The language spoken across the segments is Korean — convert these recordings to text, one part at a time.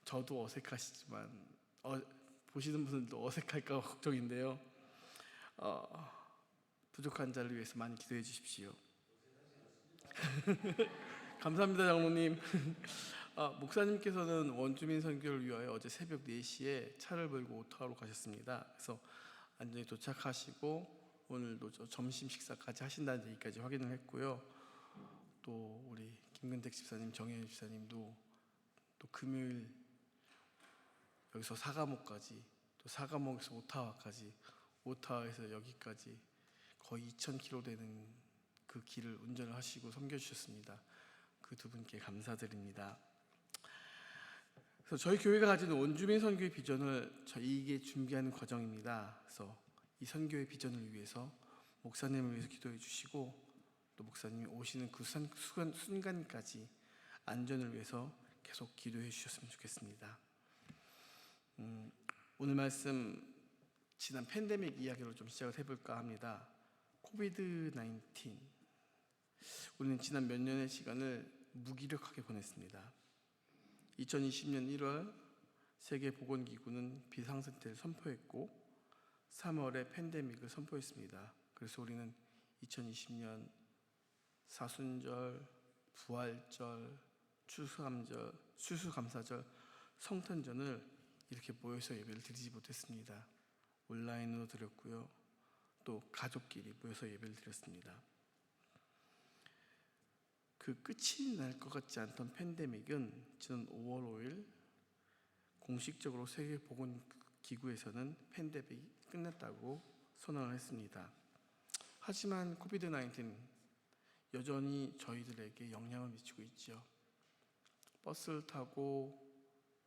저도 어색하시지만 보시는 분들도 어색할까 걱정인데요. 부족한 자를 위해서 많이 기도해 주십시오. 감사합니다, 장로님. 목사님께서는 원주민 선교를 위하여 어제 새벽 4시에 차를 몰고 오타와로 가셨습니다. 그래서 안전히 도착하시고 오늘도 점심 식사까지 하신다는 얘기까지 확인을 했고요. 또 우리 김근택 집사님, 정혜연 집사님도 또 금요일 여기서 사가모까지, 또 사가모에서 오타와까지, 오타와에서 여기까지 거의 2,000km 되는 그 길을 운전을 하시고 섬겨주셨습니다. 그 두 분께 감사드립니다. 그래서 저희 교회가 가지는 원주민 선교의 비전을 저희에게 준비하는 과정입니다. 그래서 이 선교의 비전을 위해서 목사님을 위해서 기도해 주시고, 또 목사님이 오시는 그 순간까지 안전을 위해서 계속 기도해 주셨으면 좋겠습니다. 오늘 말씀 지난 팬데믹 이야기로 좀 시작을 해볼까 합니다. 코비드-19. 우리는 지난 몇 년의 시간을 무기력하게 보냈습니다. 2020년 1월 세계보건기구는 비상상태를 선포했고 3월에 팬데믹을 선포했습니다. 그래서 우리는 2020년 사순절, 부활절, 추수감사절, 성탄절을 이렇게 모여서 예배를 드리지 못했습니다. 온라인으로 드렸고요. 또 가족끼리 모여서 예배를 드렸습니다. 그 끝이 날 것 같지 않던 팬데믹은 지난 5월 5일 공식적으로 세계보건기구에서는 팬데믹이 끝났다고 선언을 했습니다. 하지만 코비드-19 여전히 저희들에게 영향을 미치고 있죠. 버스를 타고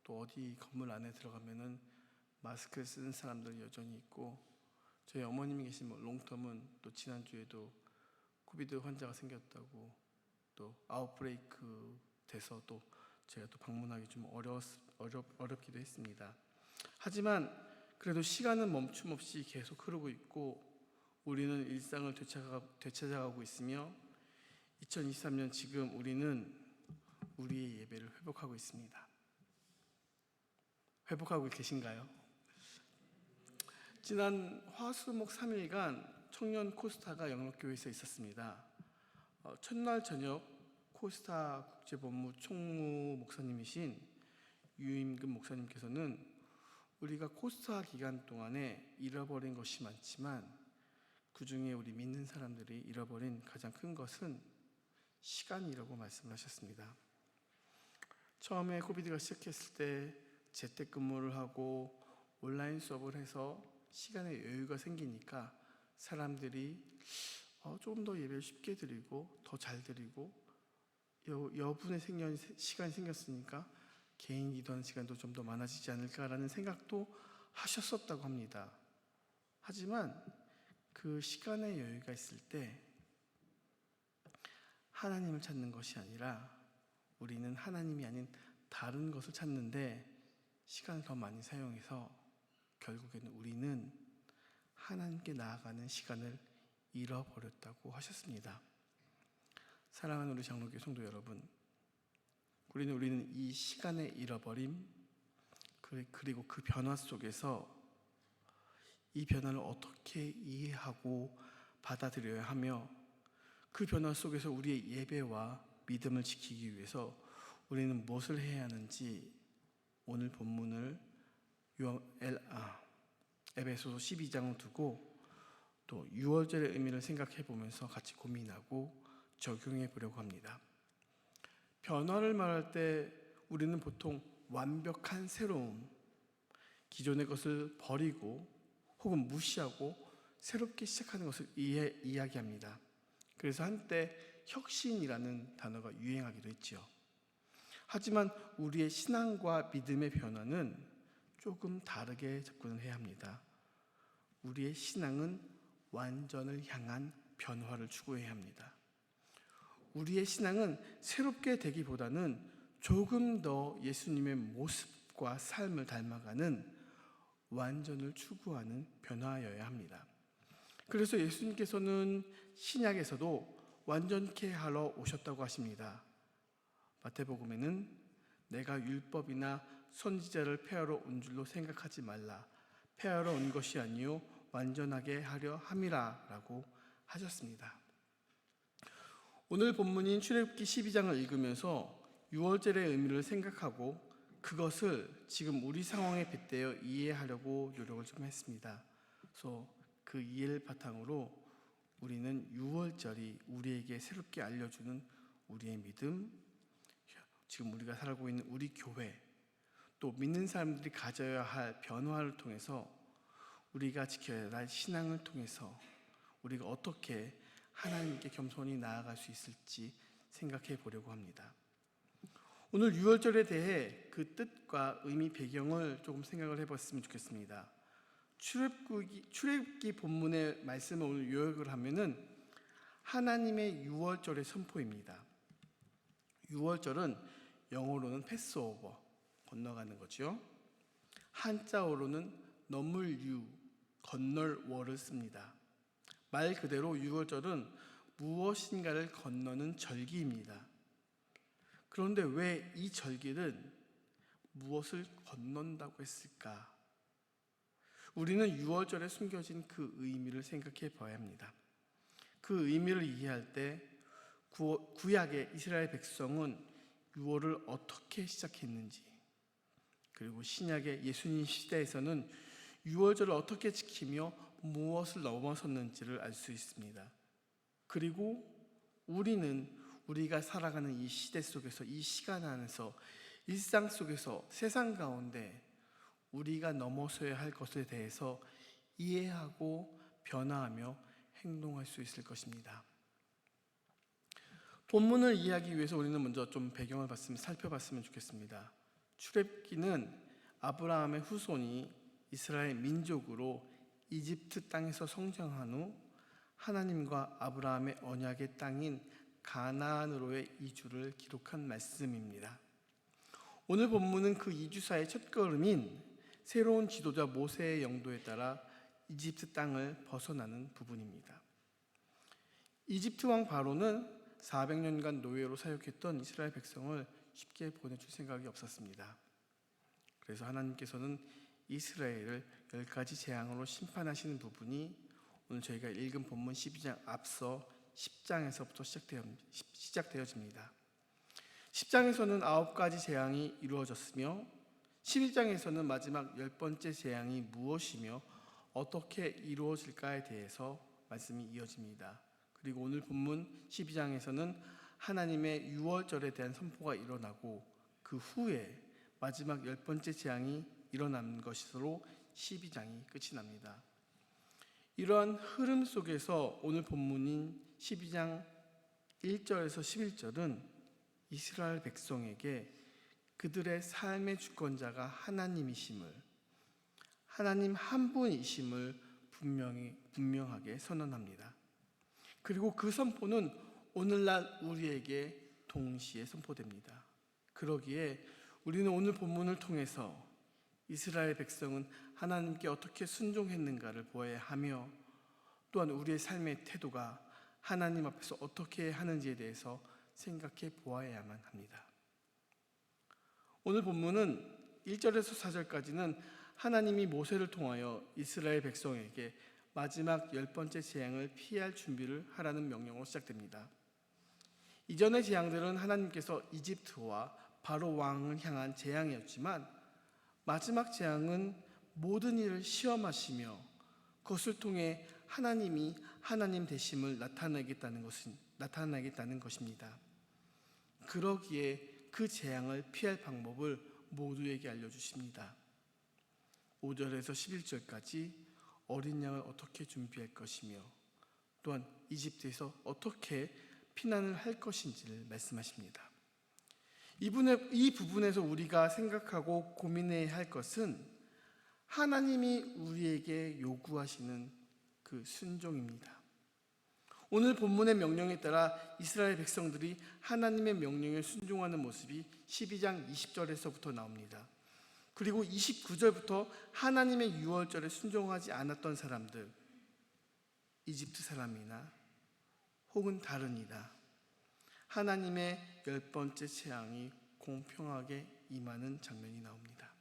또 어디 건물 안에 들어가면은 마스크를 쓰는 사람들이 여전히 있고, 저희 어머님이 계신 롱텀은 또 지난주에도 코비드 환자가 생겼다고, 또 아웃브레이크 돼서 또 제가 또 방문하기 좀 어렵기도 했습니다. 하지만 그래도 시간은 멈춤 없이 계속 흐르고 있고 우리는 일상을 되찾아가고 있으며 2023년 지금 우리는 우리의 예배를 회복하고 있습니다. 회복하고 계신가요? 지난 화수목 3일간 청년 코스타가 영락교회에서 있었습니다. 첫날 저녁 코스타 국제본부 총무 목사님이신 유임금 목사님께서는 우리가 코스타 기간 동안에 잃어버린 것이 많지만 그 중에 우리 믿는 사람들이 잃어버린 가장 큰 것은 시간이라고 말씀을 하셨습니다. 처음에 코비드가 시작했을 때 재택근무를 하고 온라인 수업을 해서 시간에 여유가 생기니까 사람들이 조금 더 예배를 쉽게 드리고 더 잘 드리고 여분의 시간이 생겼으니까 개인 기도하는 시간도 좀 더 많아지지 않을까라는 생각도 하셨었다고 합니다. 하지만 그 시간의 여유가 있을 때 하나님을 찾는 것이 아니라 우리는 하나님이 아닌 다른 것을 찾는데 시간을 더 많이 사용해서 결국에는 우리는 하나님께 나아가는 시간을 잃어버렸다고 하셨습니다. 사랑하는 우리 장로교회 성도 여러분, 우리는 이 시간의 잃어버림 그리고 그 변화 속에서 이 변화를 어떻게 이해하고 받아들여야 하며 그 변화 속에서 우리의 예배와 믿음을 지키기 위해서 우리는 무엇을 해야 하는지 오늘 본문을 에베소서 12장을 두고 또 6월절의 의미를 생각해 보면서 같이 고민하고 적용해 보려고 합니다. 변화를 말할 때 우리는 보통 완벽한 새로움, 기존의 것을 버리고 혹은 무시하고 새롭게 시작하는 것을 이야기합니다. 그래서 한때 혁신이라는 단어가 유행하기도 했죠. 하지만 우리의 신앙과 믿음의 변화는 조금 다르게 접근을 해야 합니다. 우리의 신앙은 완전을 향한 변화를 추구해야 합니다. 우리의 신앙은 새롭게 되기보다는 조금 더 예수님의 모습과 삶을 닮아가는 완전을 추구하는 변화여야 합니다. 그래서 예수님께서는 신약에서도 완전케 하러 오셨다고 하십니다. 마태복음에는 내가 율법이나 선지자를 폐하러 온 줄로 생각하지 말라. 폐하러 온 것이 아니요 완전하게 하려 함이라 라고 하셨습니다. 오늘 본문인 출애굽기 12장을 읽으면서 유월절의 의미를 생각하고 그것을 지금 우리 상황에 빗대어 이해하려고 노력을 좀 했습니다. 그래서 그 이해를 바탕으로 우리는 유월절이 우리에게 새롭게 알려주는 우리의 믿음, 지금 우리가 살고 있는 우리 교회, 또 믿는 사람들이 가져야 할 변화를 통해서 우리가 지켜야 할 신앙을 통해서 우리가 어떻게 하나님께 겸손히 나아갈 수 있을지 생각해 보려고 합니다. 오늘 유월절에 대해 그 뜻과 의미, 배경을 조금 생각을 해봤으면 좋겠습니다. 출애굽기 본문의 말씀을 오늘 요약을 하면은 하나님의 유월절의 선포입니다. 유월절은 영어로는 패스오버, 건너가는 거죠. 한자어로는 넘을 유, 건널 월을 씁니다. 말 그대로 유월절은 무엇인가를 건너는 절기입니다. 그런데 왜 이 절기는 무엇을 건넌다고 했을까? 우리는 유월절에 숨겨진 그 의미를 생각해 봐야 합니다. 그 의미를 이해할 때 구약의 이스라엘 백성은 유월을 어떻게 시작했는지, 그리고 신약의 예수님 시대에서는 유월절을 어떻게 지키며 무엇을 넘어섰는지를 알 수 있습니다. 그리고 우리가 살아가는 이 시대 속에서, 이 시간 안에서, 일상 속에서, 세상 가운데 우리가 넘어서야 할 것에 대해서 이해하고 변화하며 행동할 수 있을 것입니다. 본문을 이해하기 위해서 우리는 먼저 좀 배경을 살펴봤으면 좋겠습니다. 출애굽기는 아브라함의 후손이 이스라엘 민족으로 이집트 땅에서 성장한 후 하나님과 아브라함의 언약의 땅인 가나안으로의 이주를 기록한 말씀입니다. 오늘 본문은 그 이주사의 첫걸음인 새로운 지도자 모세의 영도에 따라 이집트 땅을 벗어나는 부분입니다. 이집트 왕 바로는 400년간 노예로 사역했던 이스라엘 백성을 쉽게 보내줄 생각이 없었습니다. 그래서 하나님께서는 이스라엘을 10가지 재앙으로 심판하시는 부분이 오늘 저희가 읽은 본문 12장 앞서 10장에서부터 시작되어집니다. 10장에서는 9가지 재앙이 이루어졌으며 11장에서는 마지막 10번째 재앙이 무엇이며 어떻게 이루어질까에 대해서 말씀이 이어집니다. 그리고 오늘 본문 12장에서는 하나님의 유월절에 대한 선포가 일어나고 그 후에 마지막 10번째 재앙이 일어난 것으로 12장이 끝이 납니다. 이러한 흐름 속에서 오늘 본문인 12장 1절에서 11절은 이스라엘 백성에게 그들의 삶의 주권자가 하나님이심을, 하나님 한 분이심을 분명하게 선언합니다. 그리고 그 선포는 오늘날 우리에게 동시에 선포됩니다. 그러기에 우리는 오늘 본문을 통해서 이스라엘 백성은 하나님께 어떻게 순종했는가를 보아야 하며, 또한 우리의 삶의 태도가 하나님 앞에서 어떻게 하는지에 대해서 생각해 보아야만 합니다. 오늘 본문은 1절에서 4절까지는 하나님이 모세를 통하여 이스라엘 백성에게 마지막 10번째 재앙을 피할 준비를 하라는 명령으로 시작됩니다. 이전의 재앙들은 하나님께서 이집트와 바로 왕을 향한 재앙이었지만 마지막 재앙은 모든 일을 시험하시며 그것을 통해 하나님이 하나님 되심을 나타내겠다는 것입니다. 그러기에 그 재앙을 피할 방법을 모두에게 알려주십니다. 5절에서 11절까지 어린 양을 어떻게 준비할 것이며 또한 이집트에서 어떻게 피난을 할 것인지를 말씀하십니다. 이 부분에서 우리가 생각하고 고민해야 할 것은 하나님이 우리에게 요구하시는 그 순종입니다. 오늘 본문의 명령에 따라 이스라엘 백성들이 하나님의 명령에 순종하는 모습이 12장 20절에서부터 나옵니다. 그리고 29절부터 하나님의 유월절에 순종하지 않았던 사람들, 이집트 사람이나 혹은 다른 이나 하나님의 10번째 재앙이 공평하게 임하는 장면이 나옵니다.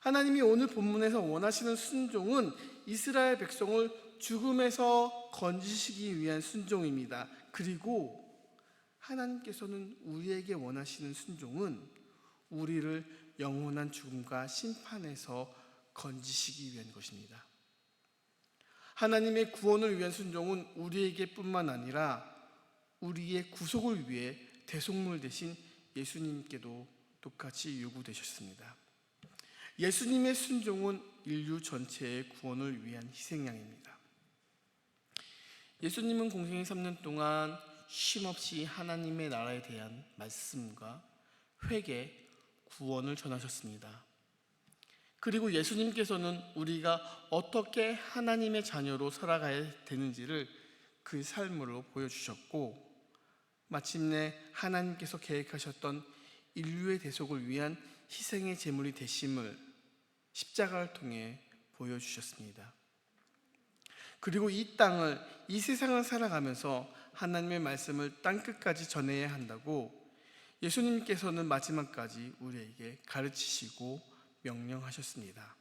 하나님이 오늘 본문에서 원하시는 순종은 이스라엘 백성을 죽음에서 건지시기 위한 순종입니다. 그리고 하나님께서는 우리에게 원하시는 순종은 우리를 영원한 죽음과 심판에서 건지시기 위한 것입니다. 하나님의 구원을 위한 순종은 우리에게뿐만 아니라 우리의 구속을 위해 대속물 대신 예수님께도 똑같이 요구되셨습니다. 예수님의 순종은 인류 전체의 구원을 위한 희생양입니다. 예수님은 공생애 3년 동안 쉼없이 하나님의 나라에 대한 말씀과 회개, 구원을 전하셨습니다. 그리고 예수님께서는 우리가 어떻게 하나님의 자녀로 살아가야 되는지를 그 삶으로 보여주셨고, 마침내 하나님께서 계획하셨던 인류의 대속을 위한 희생의 제물이 되심을 십자가를 통해 보여주셨습니다. 그리고 이 세상을 살아가면서 하나님의 말씀을 땅끝까지 전해야 한다고 예수님께서는 마지막까지 우리에게 가르치시고 명령하셨습니다.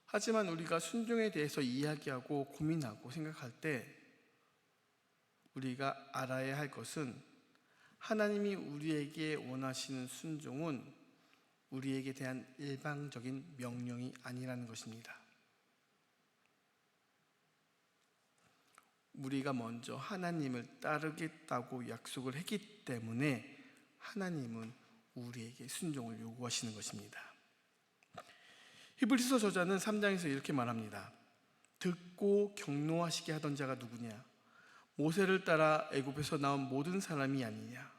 하지만 우리가 순종에 대해서 이야기하고 고민하고 생각할 때 우리가 알아야 할 것은 하나님이 우리에게 원하시는 순종은 우리에게 대한 일방적인 명령이 아니라는 것입니다. 우리가 먼저 하나님을 따르겠다고 약속을 했기 때문에 하나님은 우리에게 순종을 요구하시는 것입니다. 히브리서 저자는 3장에서 이렇게 말합니다. 듣고 경노하시게 하던 자가 누구냐? 모세를 따라 애굽에서 나온 모든 사람이 아니냐?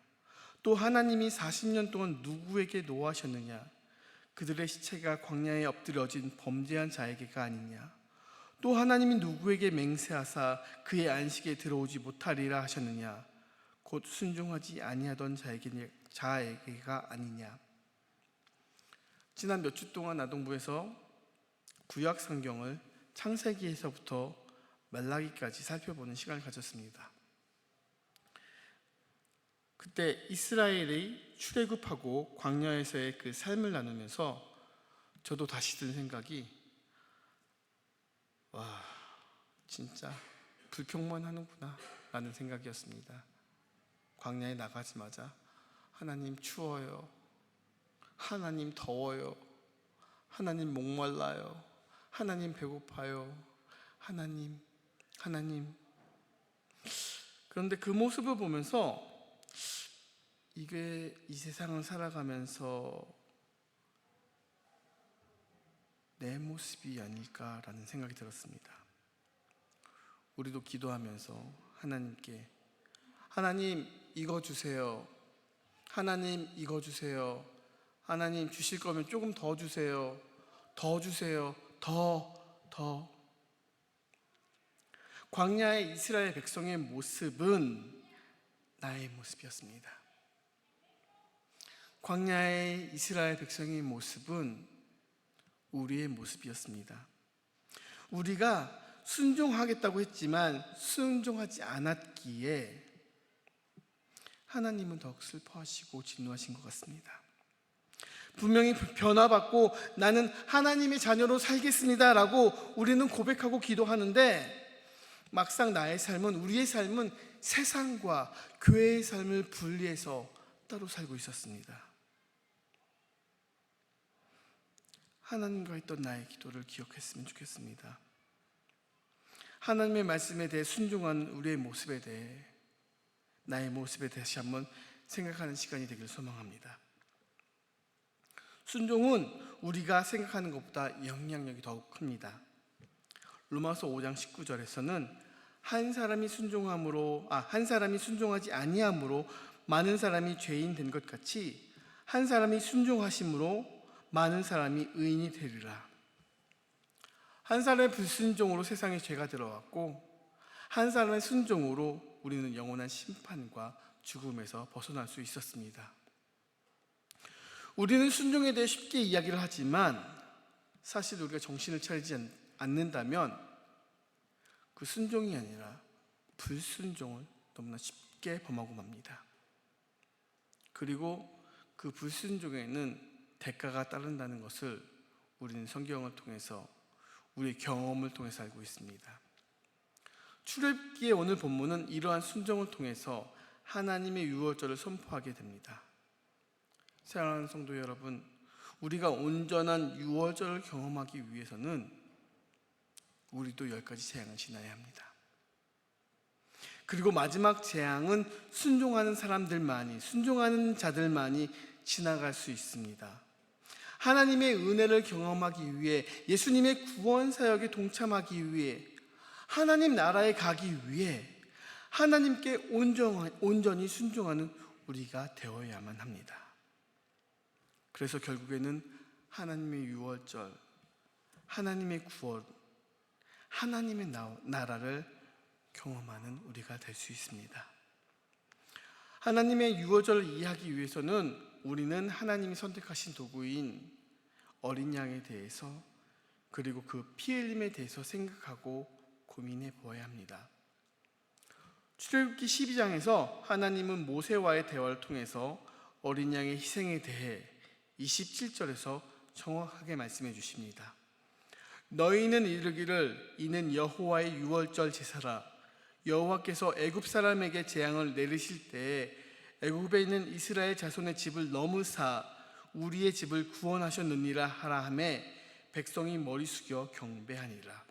또 하나님이 40년 동안 누구에게 노하셨느냐? 그들의 시체가 광야에 엎드려진 범죄한 자에게가 아니냐? 또 하나님이 누구에게 맹세하사 그의 안식에 들어오지 못하리라 하셨느냐? 곧 순종하지 아니하던 자에게가 아니냐? 지난 몇 주 동안 아동부에서 구약 성경을 창세기에서부터 말라기까지 살펴보는 시간을 가졌습니다. 그때 이스라엘이 출애굽하고 광야에서의 그 삶을 나누면서 저도 다시 든 생각이, 와, 진짜 불평만 하는구나 라는 생각이었습니다. 광야에 나가자마자 하나님 추워요, 하나님 더워요, 하나님 목말라요, 하나님 배고파요, 하나님. 그런데 그 모습을 보면서 이게 이 세상을 살아가면서 내 모습이 아닐까라는 생각이 들었습니다. 우리도 기도하면서 하나님께, 하나님 이거 주세요, 하나님 이거 주세요, 하나님 주실 거면 조금 더 주세요, 더 주세요, 더. 광야의 이스라엘 백성의 모습은 나의 모습이었습니다. 광야의 이스라엘 백성의 모습은 우리의 모습이었습니다. 우리가 순종하겠다고 했지만 순종하지 않았기에 하나님은 더욱 슬퍼하시고 진노하신 것 같습니다. 분명히 변화받고 나는 하나님의 자녀로 살겠습니다 라고 우리는 고백하고 기도하는데, 막상 나의 삶은, 우리의 삶은 세상과 교회의 삶을 분리해서 따로 살고 있었습니다. 하나님과 했던 나의 기도를 기억했으면 좋겠습니다. 하나님의 말씀에 대해 순종한 우리의 모습에 대해, 나의 모습에 다시 한번 생각하는 시간이 되길 소망합니다. 순종은 우리가 생각하는 것보다 영향력이 더욱 큽니다. 로마서 5장 19절에서는 한 사람이 순종하지 아니함으로 많은 사람이 죄인 된 것 같이 한 사람이 순종하심으로 많은 사람이 의인이 되리라. 한 사람의 불순종으로 세상에 죄가 들어왔고, 한 사람의 순종으로 우리는 영원한 심판과 죽음에서 벗어날 수 있었습니다. 우리는 순종에 대해 쉽게 이야기를 하지만 사실 우리가 정신을 차리지 않는다면 그 순종이 아니라 불순종을 너무나 쉽게 범하고 맙니다. 그리고 그 불순종에는 대가가 따른다는 것을 우리는 성경을 통해서, 우리의 경험을 통해서 알고 있습니다. 출애굽기의 오늘 본문은 이러한 순종을 통해서 하나님의 유월절을 선포하게 됩니다. 사랑하는 성도 여러분, 우리가 온전한 유월절을 경험하기 위해서는 우리도 10가지 재앙을 지나야 합니다. 그리고 마지막 재앙은 순종하는 사람들만이, 순종하는 자들만이 지나갈 수 있습니다. 하나님의 은혜를 경험하기 위해, 예수님의 구원 사역에 동참하기 위해, 하나님 나라에 가기 위해 하나님께 온전히 순종하는 우리가 되어야만 합니다. 그래서 결국에는 하나님의 유월절, 하나님의 구원, 하나님의 나라를 경험하는 우리가 될 수 있습니다. 하나님의 유월절을 이해하기 위해서는 우리는 하나님이 선택하신 도구인 어린 양에 대해서, 그리고 그 피 흘림에 대해서 생각하고 고민해 보아야 합니다. 출애굽기 12장에서 하나님은 모세와의 대화를 통해서 어린 양의 희생에 대해 27절에서 정확하게 말씀해 주십니다. 너희는 이르기를 이는 여호와의 유월절 제사라. 여호와께서 애굽 사람에게 재앙을 내리실 때에 애굽에 있는 이스라엘 자손의 집을 넘으사 우리의 집을 구원하셨느니라 하라 하매 백성이 머리 숙여 경배하니라.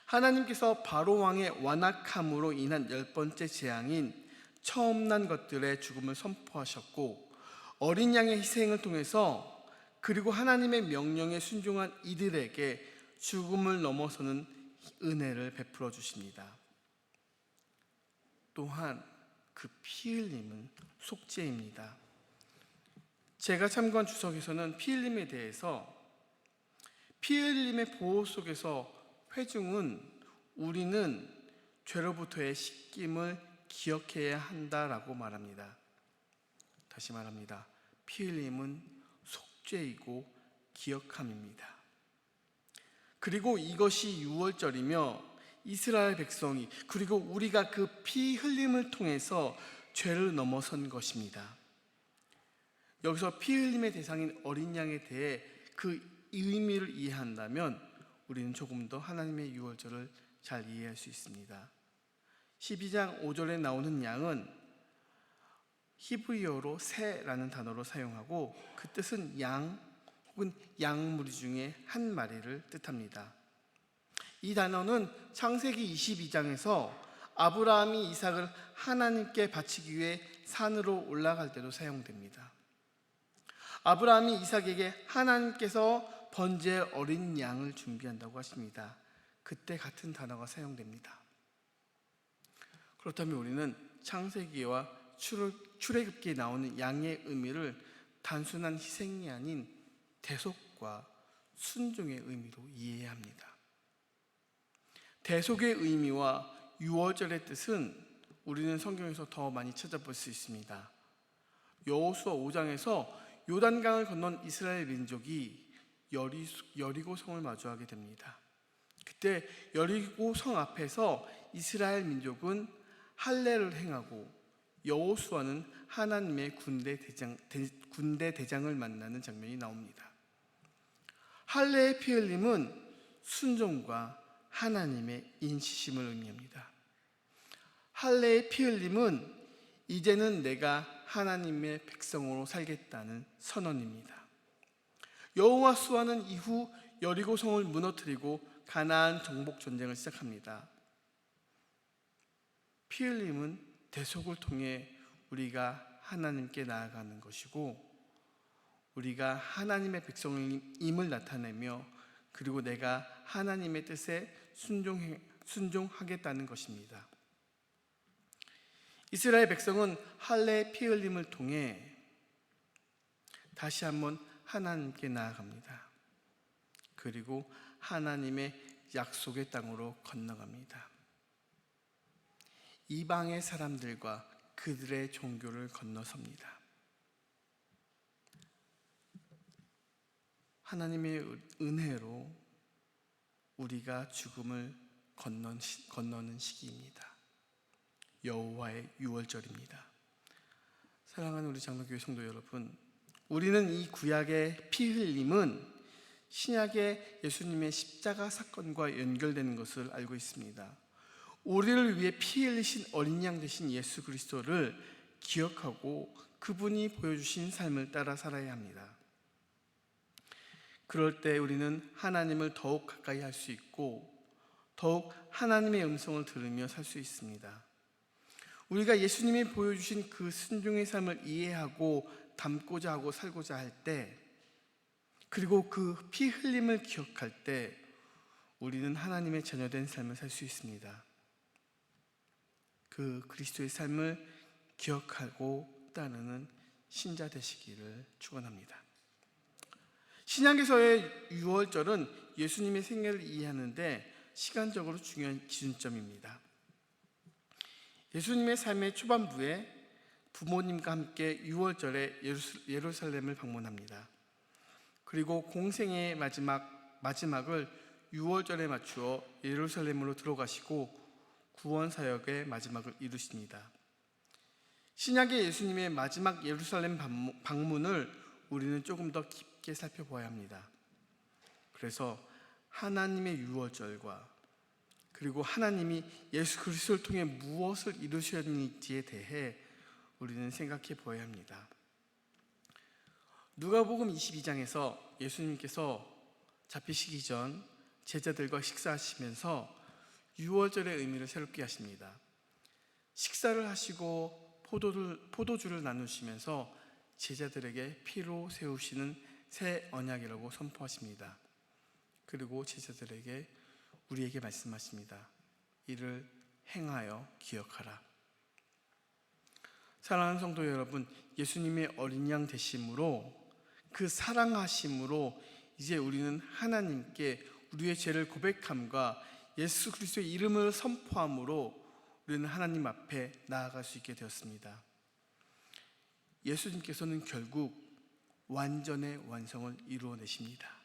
하나님께서 바로 왕의 완악함으로 인한 10번째 재앙인 처음 난 것들의 죽음을 선포하셨고, 어린 양의 희생을 통해서, 그리고 하나님의 명령에 순종한 이들에게 죽음을 넘어서는 은혜를 베풀어 주십니다. 또한 그 피 흘림은 속죄입니다. 제가 참고한 주석에서는 피 흘림에 대해서, 피 흘림의 보호 속에서 회중은 우리는 죄로부터의 씻김을 기억해야 한다라고 말합니다. 다시 말합니다. 피 흘림은 속죄이고 기억함입니다. 그리고 이것이 유월절이며 이스라엘 백성이, 그리고 우리가 그 피 흘림을 통해서 죄를 넘어선 것입니다. 여기서 피 흘림의 대상인 어린 양에 대해 그 의미를 이해한다면 우리는 조금 더 하나님의 유월절을 잘 이해할 수 있습니다. 12장 5절에 나오는 양은 히브리어로 새라는 단어로 사용하고, 그 뜻은 양 혹은 양무리 중에 한 마리를 뜻합니다. 이 단어는 창세기 22장에서 아브라함이 이삭을 하나님께 바치기 위해 산으로 올라갈 때도 사용됩니다. 아브라함이 이삭에게 하나님께서 번제 어린 양을 준비한다고 하십니다. 그때 같은 단어가 사용됩니다. 그렇다면 우리는 창세기와 출애굽기에 나오는 양의 의미를 단순한 희생이 아닌 대속과 순종의 의미로 이해해야 합니다. 대속의 의미와 유월절의 뜻은 우리는 성경에서 더 많이 찾아볼 수 있습니다. 여호수아 5장에서 요단강을 건넌 이스라엘 민족이 여리고 성을 마주하게 됩니다. 그때 여리고 성 앞에서 이스라엘 민족은 할례를 행하고 여호수아는 하나님의 군대 대장을 만나는 장면이 나옵니다. 할례의 피 흘림은 순종과 하나님의 인치심을 의미합니다. 할례의 피 흘림은 이제는 내가 하나님의 백성으로 살겠다는 선언입니다. 여호수아는 이후 여리고 성을 무너뜨리고 가나안 정복 전쟁을 시작합니다. 피 흘림은 대속을 통해 우리가 하나님께 나아가는 것이고, 우리가 하나님의 백성임을 나타내며, 그리고 내가 하나님의 뜻에 순종하겠다는 것입니다. 이스라엘 백성은 할례의 피 흘림을 통해 다시 한번 하나님께 나아갑니다. 그리고 하나님의 약속의 땅으로 건너갑니다. 이방의 사람들과 그들의 종교를 건너섭니다. 하나님의 은혜로 우리가 죽음을 건너는 시기입니다. 여호와의 유월절입니다. 사랑하는 우리 장로교회 성도 여러분, 우리는 이 구약의 피 흘림은 신약의 예수님의 십자가 사건과 연결되는 것을 알고 있습니다. 우리를 위해 피 흘리신 어린 양 되신 예수 그리스도를 기억하고 그분이 보여주신 삶을 따라 살아야 합니다. 그럴 때 우리는 하나님을 더욱 가까이 할 수 있고 더욱 하나님의 음성을 들으며 살 수 있습니다. 우리가 예수님이 보여주신 그 순종의 삶을 이해하고 담고자 하고 살고자 할 때, 그리고 그 피 흘림을 기억할 때 우리는 하나님의 자녀된 삶을 살 수 있습니다. 그 그리스도의 삶을 기억하고 따르는 신자 되시기를 축원합니다. 신약에서의 유월절은 예수님의 생애를 이해하는데 시간적으로 중요한 기준점입니다. 예수님의 삶의 초반부에 부모님과 함께 유월절에 예루살렘을 방문합니다. 그리고 공생의 마지막을 유월절에 맞추어 예루살렘으로 들어가시고 구원 사역의 마지막을 이루십니다. 신약의 예수님의 마지막 예루살렘 방문을 우리는 조금 더 깊게 살펴보아야 합니다. 그래서 하나님의 유월절과 그리고 하나님이 예수 그리스도를 통해 무엇을 이루셨는지에 대해 우리는 생각해 보아야 합니다. 누가복음 22장에서 예수님께서 잡히시기 전 제자들과 식사하시면서 유월절의 의미를 새롭게 하십니다. 식사를 하시고 포도주를 나누시면서 제자들에게 피로 세우시는 새 언약이라고 선포하십니다. 그리고 제자들에게 우리에게 말씀하십니다. 이를 행하여 기억하라. 사랑하는 성도 여러분, 예수님의 어린 양 되심으로 그 사랑하심으로 이제 우리는 하나님께 우리의 죄를 고백함과 예수 그리스도의 이름을 선포함으로 우리는 하나님 앞에 나아갈 수 있게 되었습니다. 예수님께서는 결국 완전의 완성을 이루어내십니다.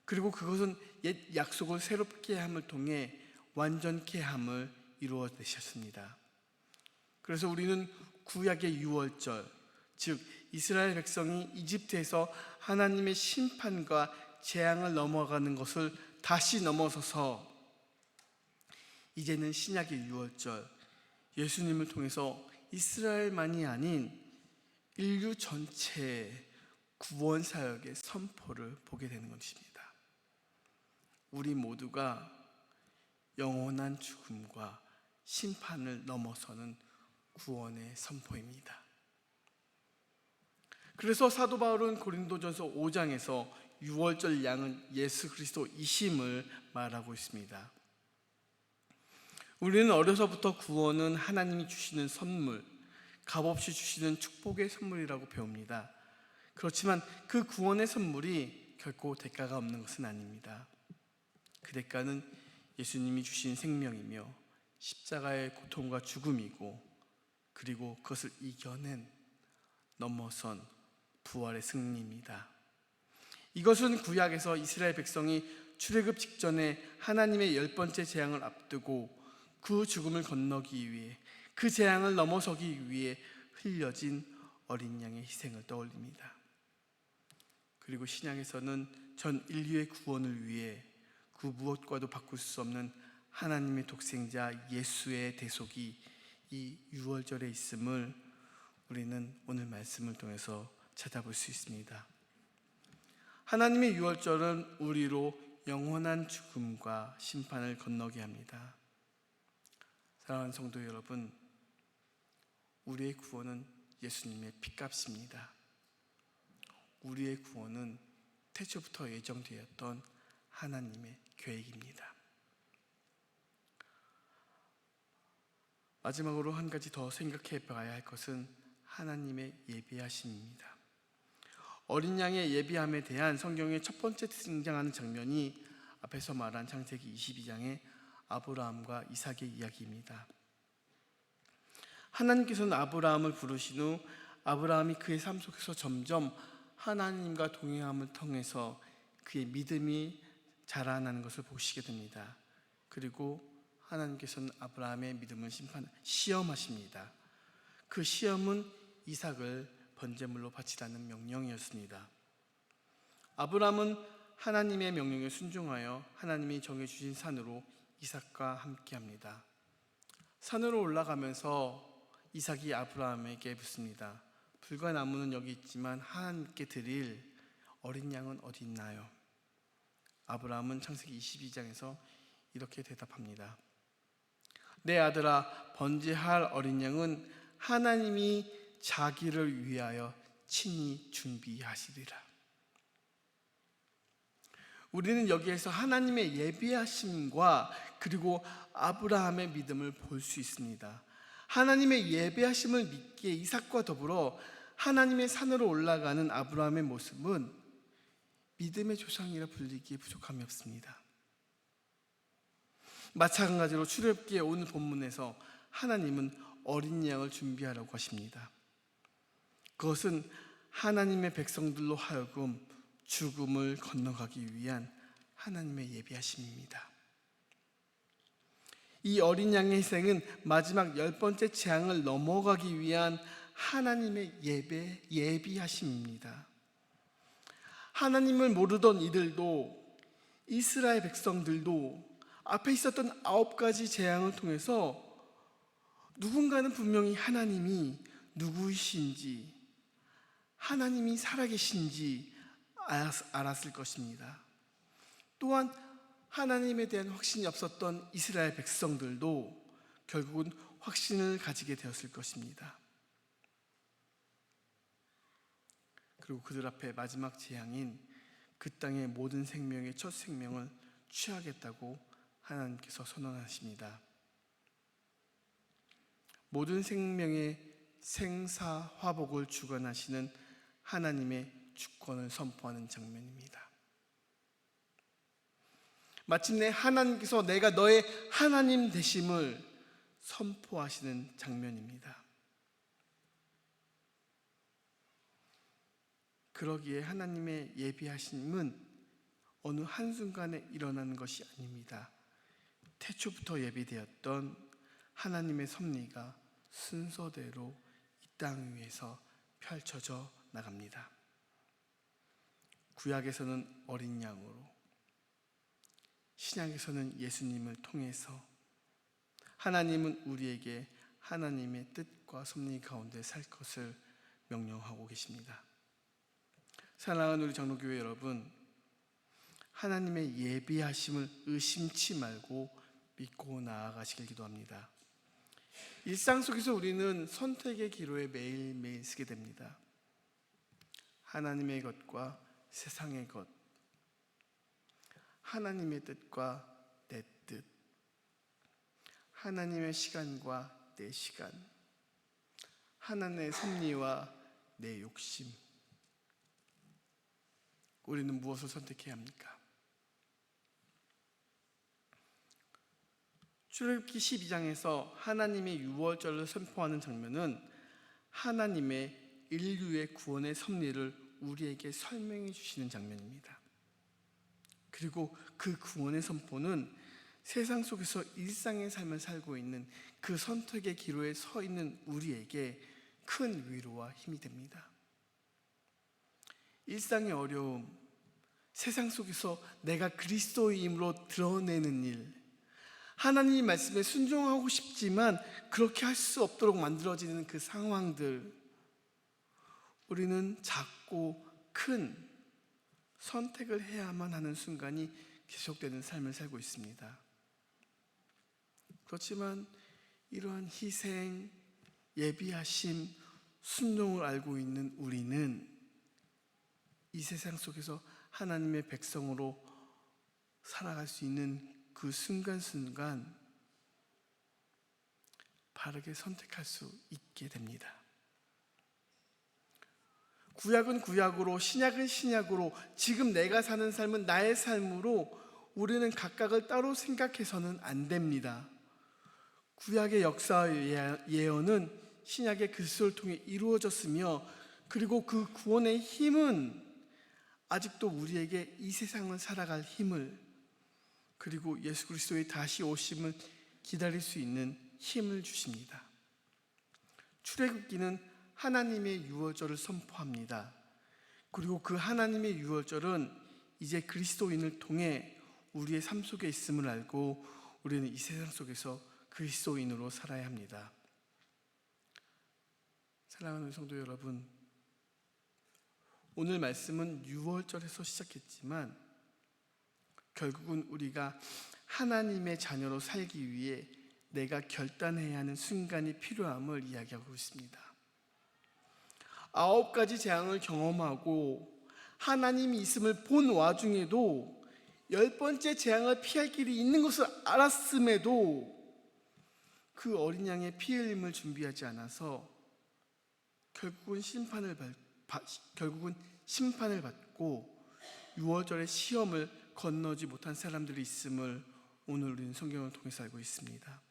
그리고 그것은 옛 약속을 새롭게 함을 통해 완전케 함을 이루어내셨습니다. 그래서 우리는 구약의 유월절, 즉 이스라엘 백성이 이집트에서 하나님의 심판과 재앙을 넘어가는 것을 다시 넘어서서 이제는 신약의 유월절, 예수님을 통해서 이스라엘만이 아닌 인류 전체의 구원 사역의 선포를 보게 되는 것입니다. 우리 모두가 영원한 죽음과 심판을 넘어서는 구원의 선포입니다. 그래서 사도 바울은 고린도전서 5장에서 유월절 양은 예수 그리스도이심을 말하고 있습니다. 우리는 어려서부터 구원은 하나님이 주시는 선물, 값없이 주시는 축복의 선물이라고 배웁니다. 그렇지만 그 구원의 선물이 결코 대가가 없는 것은 아닙니다. 그 대가는 예수님이 주신 생명이며 십자가의 고통과 죽음이고, 그리고 그것을 이겨낸 넘어선 부활의 승리입니다. 이것은 구약에서 이스라엘 백성이 출애굽 직전에 하나님의 10번째 재앙을 앞두고 그 죽음을 건너기 위해, 그 재앙을 넘어서기 위해 흘려진 어린 양의 희생을 떠올립니다. 그리고 신약에서는 전 인류의 구원을 위해 그 무엇과도 바꿀 수 없는 하나님의 독생자 예수의 대속이 이 유월절에 있음을 우리는 오늘 말씀을 통해서 찾아볼 수 있습니다. 하나님의 유월절은 우리로 영원한 죽음과 심판을 건너게 합니다. 사랑하는 성도 여러분, 우리의 구원은 예수님의 피값입니다. 우리의 구원은 태초부터 예정되었던 하나님의 계획입니다. 마지막으로 한 가지 더 생각해 봐야 할 것은 하나님의 예비하심입니다. 어린 양의 예비함에 대한 성경의 첫 번째 등장하는 장면이 앞에서 말한 창세기 22장의 아브라함과 이삭의 이야기입니다. 하나님께서는 아브라함을 부르신 후 아브라함이 그의 삶 속에서 점점 하나님과 동행함을 통해서 그의 믿음이 자라나는 것을 보시게 됩니다. 그리고 하나님께서는 아브라함의 믿음을 시험하십니다. 그 시험은 이삭을 번제물로 바치라는 명령이었습니다. 아브라함은 하나님의 명령에 순종하여 하나님이 정해주신 산으로 이삭과 함께합니다. 산으로 올라가면서 이삭이 아브라함에게 묻습니다. 불과 나무는 여기 있지만 하나님께 드릴 어린 양은 어디 있나요? 아브라함은 창세기 22장에서 이렇게 대답합니다. 내 아들아, 번제할 어린 양은 하나님이 자기를 위하여 친히 준비하시리라. 우리는 여기에서 하나님의 예비하심과 그리고 아브라함의 믿음을 볼 수 있습니다. 하나님의 예비하심을 믿기에 이삭과 더불어 하나님의 산으로 올라가는 아브라함의 모습은 믿음의 조상이라 불리기에 부족함이 없습니다. 마찬가지로 출애굽기의 오늘 본문에서 하나님은 어린 양을 준비하라고 하십니다. 그것은 하나님의 백성들로 하여금 죽음을 건너가기 위한 하나님의 예비하심입니다. 이 어린 양의 희생은 마지막 10번째 재앙을 넘어가기 위한 하나님의 예비하심입니다. 하나님을 모르던 이들도, 이스라엘 백성들도 앞에 있었던 9가지 재앙을 통해서 누군가는 분명히 하나님이 누구이신지, 하나님이 살아계신지 알았을 것입니다. 또한 하나님에 대한 확신이 없었던 이스라엘 백성들도 결국은 확신을 가지게 되었을 것입니다. 그리고 그들 앞에 마지막 재앙인 그 땅의 모든 생명의 첫 생명을 취하겠다고 하나님께서 선언하십니다. 모든 생명의 생사화복을 주관하시는 하나님의 주권을 선포하는 장면입니다. 마침내 하나님께서 내가 너의 하나님 되심을 선포하시는 장면입니다. 그러기에 하나님의 예비하심은 어느 한순간에 일어나는 것이 아닙니다. 태초부터 예비되었던 하나님의 섭리가 순서대로 이 땅 위에서 펼쳐져 나갑니다. 구약에서는 어린 양으로, 신약에서는 예수님을 통해서 하나님은 우리에게 하나님의 뜻과 섭리 가운데 살 것을 명령하고 계십니다. 사랑하는 우리 장로교회 여러분, 하나님의 예비하심을 의심치 말고 믿고 나아가시길 기도합니다. 일상 속에서 우리는 선택의 기로에 매일매일 서게 됩니다. 하나님의 것과 세상의 것, 하나님의 뜻과 내 뜻, 하나님의 시간과 내 시간, 하나님의 섭리와 내 욕심. 우리는 무엇을 선택해야 합니까? 출애굽기 12장에서 하나님의 유월절을 선포하는 장면은 하나님의 인류의 구원의 섭리를 우리에게 설명해 주시는 장면입니다. 그리고 그 구원의 선포는 세상 속에서 일상의 삶을 살고 있는 그 선택의 기로에 서 있는 우리에게 큰 위로와 힘이 됩니다. 일상의 어려움, 세상 속에서 내가 그리스도인으로 드러내는 일, 하나님 말씀에 순종하고 싶지만 그렇게 할 수 없도록 만들어지는 그 상황들, 우리는 작고 큰 선택을 해야만 하는 순간이 계속되는 삶을 살고 있습니다. 그렇지만 이러한 희생, 예비하심, 순종을 알고 있는 우리는 이 세상 속에서 하나님의 백성으로 살아갈 수 있는 그 순간순간 바르게 선택할 수 있게 됩니다. 구약은 구약으로, 신약은 신약으로, 지금 내가 사는 삶은 나의 삶으로 우리는 각각을 따로 생각해서는 안 됩니다. 구약의 역사 예언은 신약의 그리스도를 통해 이루어졌으며, 그리고 그 구원의 힘은 아직도 우리에게 이 세상을 살아갈 힘을, 그리고 예수 그리스도의 다시 오심을 기다릴 수 있는 힘을 주십니다. 출애굽기는 하나님의 유월절을 선포합니다. 그리고 그 하나님의 유월절은 이제 그리스도인을 통해 우리의 삶 속에 있음을 알고 우리는 이 세상 속에서 그리스도인으로 살아야 합니다. 사랑하는 성도 여러분, 오늘 말씀은 유월절에서 시작했지만 결국은 우리가 하나님의 자녀로 살기 위해 내가 결단해야 하는 순간이 필요함을 이야기하고 있습니다. 9가지 재앙을 경험하고 하나님이 있음을 본 와중에도 10번째 재앙을 피할 길이 있는 것을 알았음에도 그 어린 양의 피 흘림을 준비하지 않아서 결국은 심판을 받고 유월절의 시험을 건너지 못한 사람들이 있음을 오늘 우리는 성경을 통해서 알고 있습니다.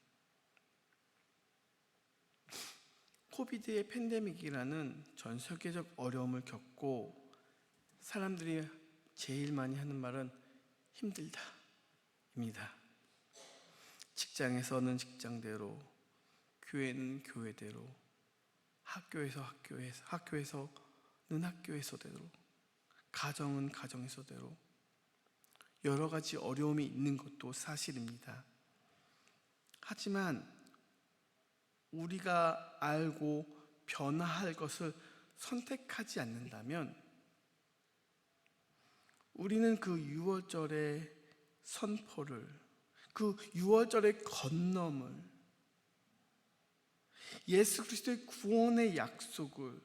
코비드의 팬데믹이라는 전 세계적 어려움을 겪고 사람들이 제일 많이 하는 말은 힘들다입니다. 직장에서는 직장대로, 교회는 교회대로, 학교에서는 학교에서대로, 가정은 가정에서대로 여러 가지 어려움이 있는 것도 사실입니다. 하지만 우리가 알고 변화할 것을 선택하지 않는다면 우리는 그 유월절의 선포를, 그 유월절의 건너물, 예수 그리스도의 구원의 약속을,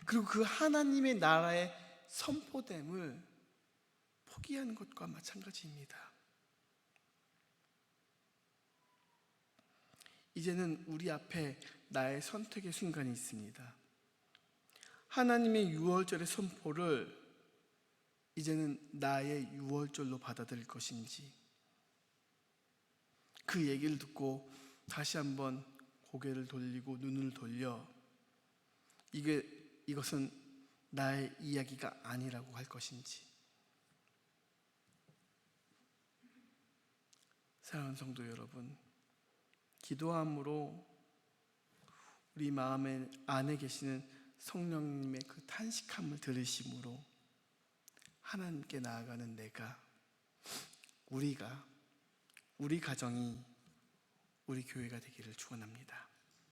그리고 그 하나님의 나라의 선포됨을 포기하는 것과 마찬가지입니다. 이제는 우리 앞에 나의 선택의 순간이 있습니다. 하나님의 유월절의 선포를 이제는 나의 유월절로 받아들일 것인지, 그 얘기를 듣고 다시 한번 고개를 돌리고 눈을 돌려 이것은 나의 이야기가 아니라고 할 것인지. 사랑하는 성도 여러분, 기도함으로 우리 마음 안에 계시는 성령님의 그 탄식함을 들으심으로 하나님께 나아가는 내가, 우리 가정이, 우리 교회가 되기를 축원합니다.